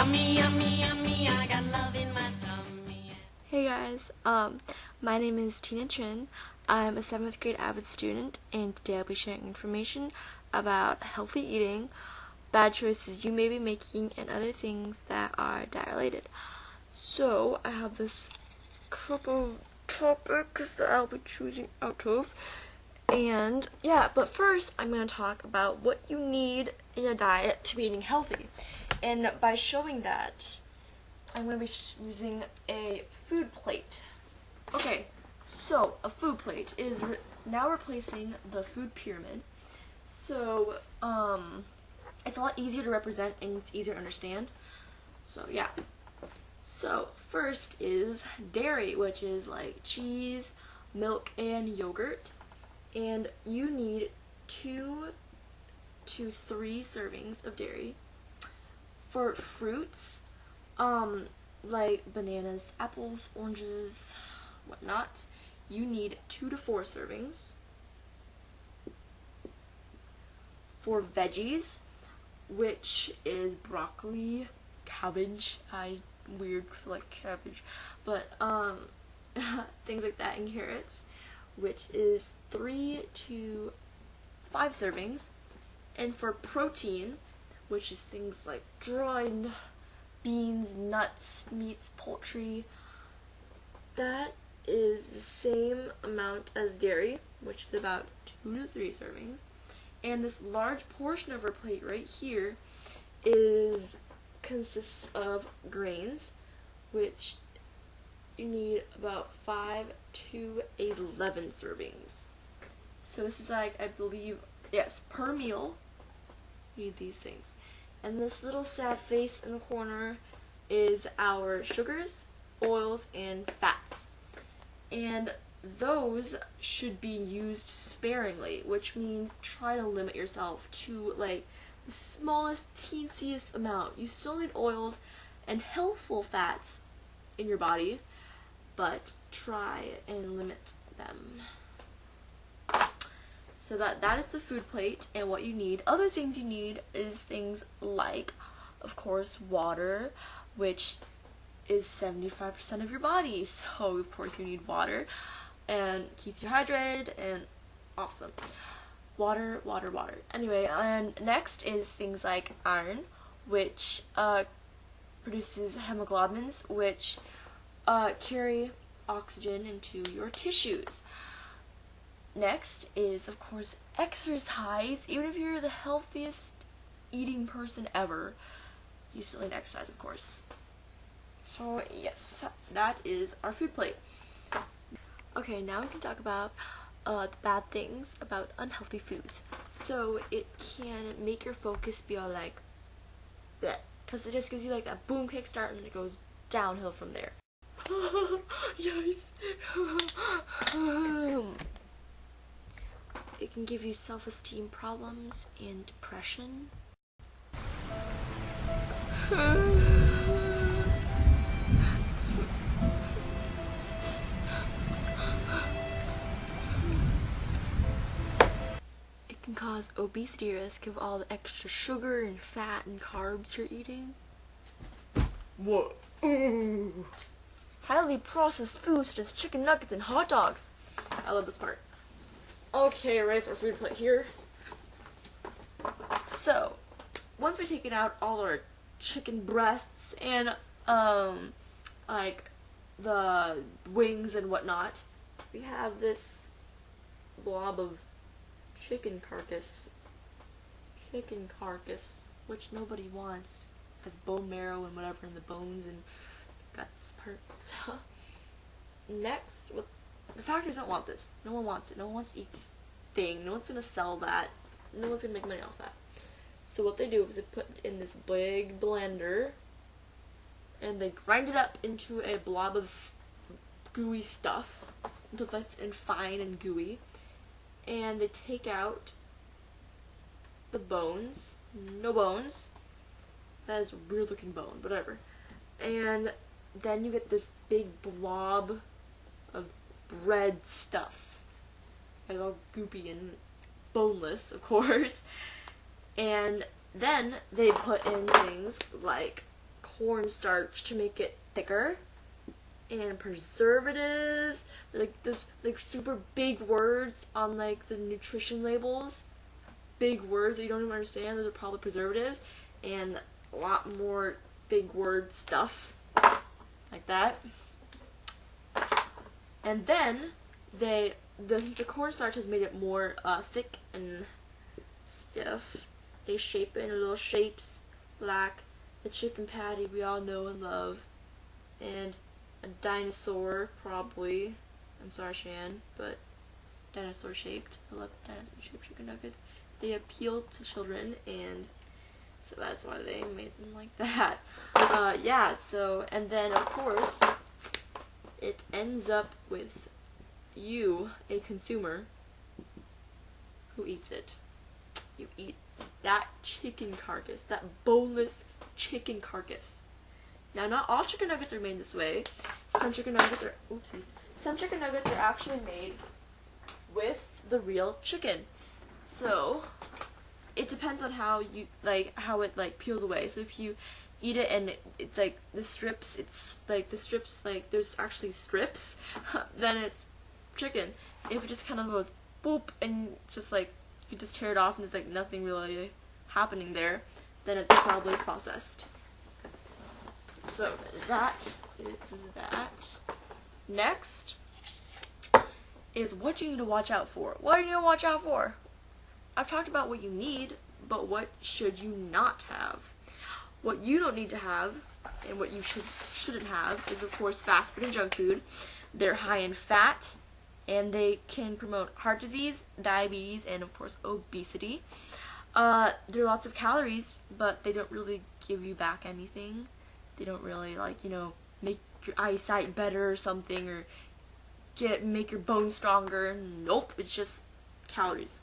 Yummy, yummy, yummy, I got love in my tummy. Hey guys, my name is Tina Trin. I'm a 7th grade avid student, and today I'll be sharing information about healthy eating, bad choices you may be making, and other things that are diet related. So, I have this couple topics that I'll be choosing out of. And yeah, but first I'm going to talk about what you need in your diet to be eating healthy. And by showing that, I'm going to be using a food plate. Okay, so a food plate is now replacing the food pyramid. So, it's a lot easier to represent and it's easier to understand. So, yeah. So, first is dairy, which is like cheese, milk, and yogurt. And you need 2 to 3 servings of dairy. For fruits, like bananas, apples, oranges, whatnot, you need 2 to 4 servings. For veggies, which is broccoli, cabbage, weird because I like cabbage, but things like that, and carrots, which is 3 to 5 servings. And for protein, which is things like dried beans, nuts, meats, poultry, that is the same amount as dairy, which is about 2 to 3 servings. And this large portion of our plate right here consists of grains, which you need about 5 to 11 servings. So this is like, I believe, yes, per meal, you need these things. And this little sad face in the corner is our sugars, oils, and fats. And those should be used sparingly, which means try to limit yourself to like the smallest, teensiest amount. You still need oils and healthful fats in your body, but try and limit them. So that is the food plate and what you need. Other things you need is things like, of course, water, which is 75% of your body. So of course you need water, and keeps you hydrated, and awesome. Water, water, water. Anyway, and next is things like iron, which produces hemoglobins, which carry oxygen into your tissues. Next is, of course, exercise. Even if you're the healthiest eating person ever, you still need exercise, of course. So, yes, that is our food plate. Okay, now we can talk about the bad things about unhealthy foods. So, it can make your focus be all like, bleh, because it just gives you like a boom kickstart and it goes downhill from there. Yes. It can give you self-esteem problems and depression. It can cause obesity risk of all the extra sugar and fat and carbs you're eating. What? Highly processed foods such as chicken nuggets and hot dogs. I love this part. Okay, erase our food plate here. So, once we've taken out all our chicken breasts and like the wings and whatnot, we have this blob of chicken carcass, which nobody wants. It has bone marrow and whatever in the bones and guts parts. Next, the factories don't want this. No one wants it. No one wants to eat this thing. No one's gonna sell that. No one's gonna make money off that. So what they do is they put it in this big blender and they grind it up into a blob of gooey stuff until it's nice and fine and gooey. And they take out the bones. No bones. That is a weird looking bone, whatever. And then you get this big blob of bread stuff. It's all goopy and boneless, of course. And then they put in things like cornstarch to make it thicker, and preservatives, like this, like super big words on like the nutrition labels, big words that you don't even understand. Those are probably preservatives, and a lot more big word stuff like that. And then since the cornstarch has made it more thick and stiff, they shape it into little shapes like the chicken patty we all know and love, and a dinosaur probably. I'm sorry, Shan, but dinosaur shaped. I love dinosaur shaped chicken nuggets. They appeal to children, and so that's why they made them like that. Yeah, so, and then of course, it ends up with you, a consumer, who eats it. You eat that chicken carcass, that boneless chicken carcass. Now, not all chicken nuggets are made this way. Some chicken nuggets are, some chicken nuggets are actually made with the real chicken. So, it depends on how you, like, how it, like, peels away. So if you eat it and it's, like, the strips, like, there's actually strips, then it's chicken. If it just kind of goes boop and just, like, you just tear it off and there's, like, nothing really happening there, then it's probably processed. So that is that. Next is what you need to watch out for. What do you need to watch out for? I've talked about what you need, but what should you not have? What you don't need to have, and what you shouldn't have, is of course fast food and junk food. They're high in fat, and they can promote heart disease, diabetes, and of course obesity. There are lots of calories, but they don't really give you back anything. They don't really, like, you know, make your eyesight better or something, or make your bones stronger. Nope, it's just calories.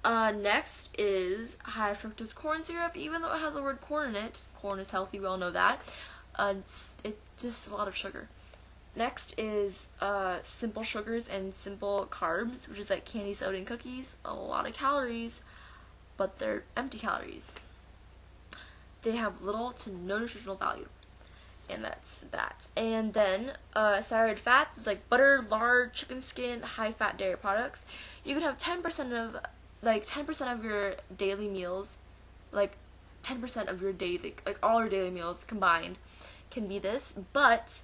Next is high fructose corn syrup. Even though it has the word corn in it, corn is healthy, we all know that. It's just a lot of sugar. Next is simple sugars and simple carbs, which is like candy, soda, and cookies. A lot of calories, but they're empty calories. They have little to no nutritional value, and that's that. And then saturated fats is like butter, lard, chicken skin, high-fat dairy products. You can have 10% of your daily meals, like 10% of your daily, like all your daily meals combined, can be this. But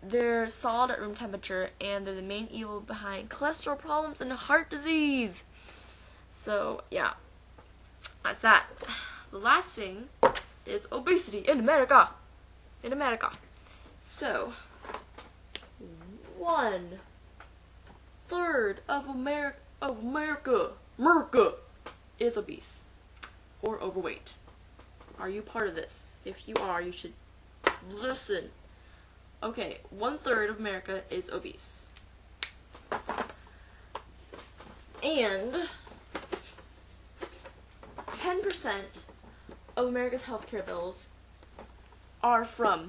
they're solid at room temperature, and they're the main evil behind cholesterol problems and heart disease. So yeah, that's that. The last thing is obesity in America. So, 1/3 of America is obese or overweight. Are you part of this? If you are, you should listen. Okay, 1/3 of America is obese. And 10% of America's healthcare bills are from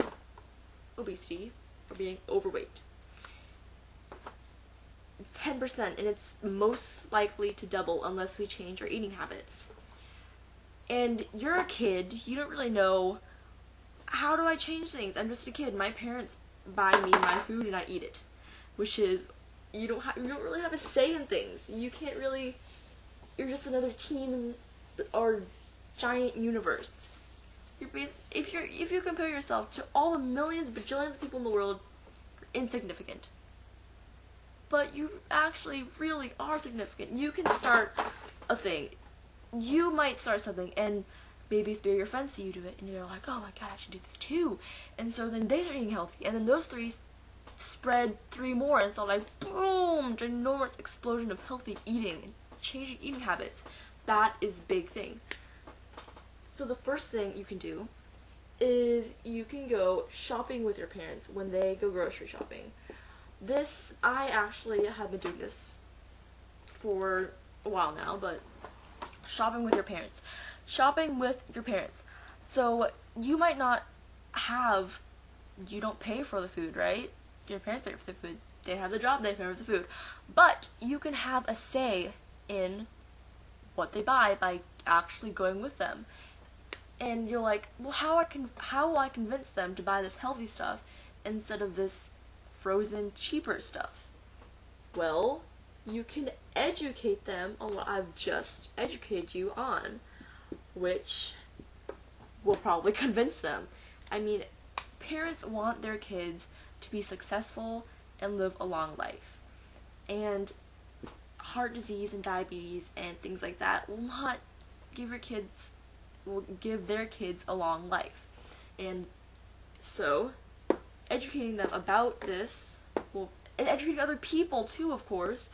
obesity or being overweight. 10%, and it's most likely to double unless we change our eating habits. And you're a kid, you don't really know, how do I change things? I'm just a kid. My parents buy me my food and I eat it, which is, you don't really have a say in things. You can't really, you're just another teen in our giant universe. If you compare yourself to all the millions, bajillions of people in the world, insignificant. But you actually really are significant. You can start a thing. You might start something, and maybe 3 of your friends see you do it, and you're like, oh my god, I should do this too. And so then they start eating healthy, and then those 3 spread 3 more, and it's all like, boom, ginormous explosion of healthy eating and changing eating habits. That is a big thing. So the first thing you can do is you can go shopping with your parents when they go grocery shopping. This, I actually have been doing this for a while now, but shopping with your parents. Shopping with your parents. So you might not have, you don't pay for the food, right? Your parents pay for the food. They have the job, they pay for the food. But you can have a say in what they buy by actually going with them. And you're like, well, how will I convince them to buy this healthy stuff instead of this frozen, cheaper stuff? Well, you can educate them on what I've just educated you on, which will probably convince them. I mean, parents want their kids to be successful and live a long life. And heart disease and diabetes and things like that will not give their kids a long life. And so, educating them about this, well, and educating other people too, of course,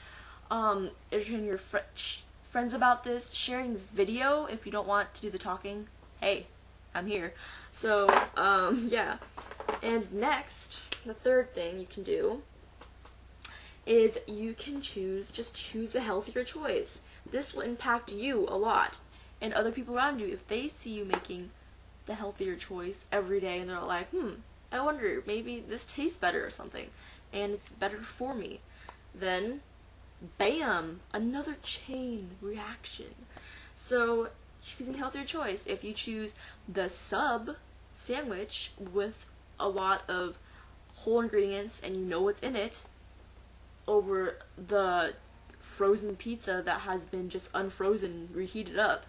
educating your friends about this, sharing this video if you don't want to do the talking. Hey, I'm here. So, yeah. And next, the third thing you can do is you can just choose a healthier choice. This will impact you a lot and other people around you if they see you making the healthier choice every day and they're like, I wonder, maybe this tastes better or something and it's better for me. Then, bam, another chain reaction. So, choosing healthier choice. If you choose the sub sandwich with a lot of whole ingredients and you know what's in it over the frozen pizza that has been just unfrozen, reheated up,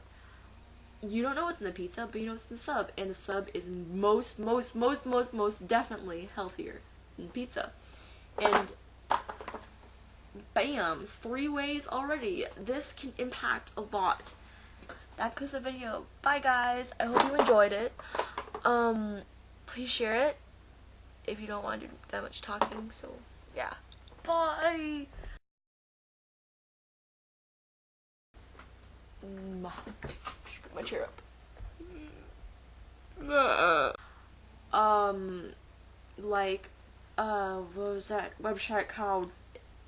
you don't know what's in the pizza, but you know what's in the sub, and the sub is most definitely healthier than pizza. And bam, 3 ways already. This can impact a lot. That concludes the video. Bye guys. I hope you enjoyed it. Please share it if you don't want to do that much talking. So yeah. Bye. Put my chair up. What was that website called?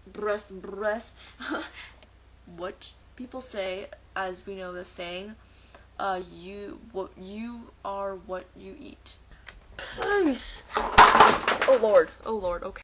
Breast. What people say, as we know the saying, you are what you eat. Nice. Oh lord, okay.